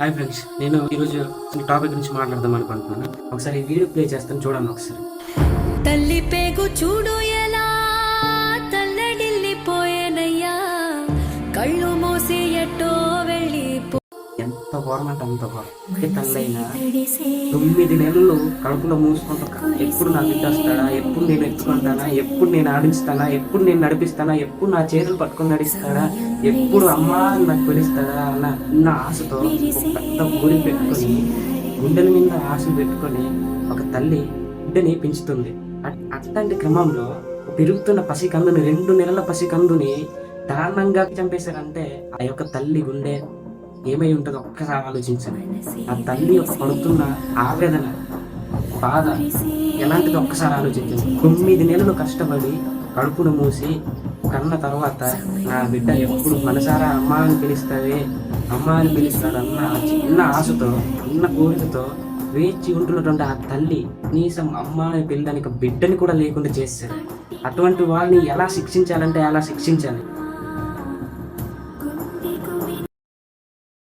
Hi friends, నేను ఈరోజు topic గురించి మాట్లాడదాం అనుకుంటున్నాను. ఒకసారి ఈ వీడియో ప్లే చేస్తాను, చూడండి ఒకసారి. తల్లి పేగు చూడు ఎలా తల్లడిల్లిపోయేనయ్యా, కళ్ళు మూసి ఎట్టో వెళ్ళి ఎంత ఘోరం అంటే అంత ఘోరం. ఏ తల్లైనా 9 నెలలు కడుపులో మూసుకుంటా ఎప్పుడు నా బిడ్డ వస్తాడా, ఎప్పుడు నేను ఎత్తుకుంటానా, ఎప్పుడు నేను ఆడించుతానా, ఎప్పుడు నేను నడిపిస్తానా, ఎప్పుడు నా చేతులు పట్టుకొని నడిస్తాడా, ఎప్పుడు అమ్మా అని నాకు పిలుస్తాడా అన్న ఆశతో ఒక పెద్ద గురి పెట్టుకొని, గుండెల మీద ఆశలు పెట్టుకొని ఒక తల్లి బిడ్డని పెంచుతుంది. అట్లాంటి క్రమంలో పెరుగుతున్న పసికందుని 2 నెలల పసికందుని దారుణంగా చంపేశారంటే ఆ యొక్క తల్లి గుండె ఏమై ఉంటుందో ఒక్కసారి ఆలోచించండి. ఆ తల్లి యొక్క పడుతున్న ఆవేదన, బాధ ఎలాంటిది ఒక్కసారి ఆలోచించండి. 9 నెలలు కష్టపడి కడుపును మూసి కన్న తర్వాత నా బిడ్డ ఎప్పుడు మనసారా అమ్మ అని పిలుస్తావే, అమ్మ అని పిలుస్తాడన్న చిన్న ఆశతో, చిన్న కోరికతో వేచి ఉంటున్నటువంటి ఆ తల్లి కనీసం అమ్మ అని పిల్లడానికి బిడ్డని కూడా లేకుండా చేశారు. అటువంటి వాళ్ళని ఎలా శిక్షించాలంటే అలా శిక్షించాలి.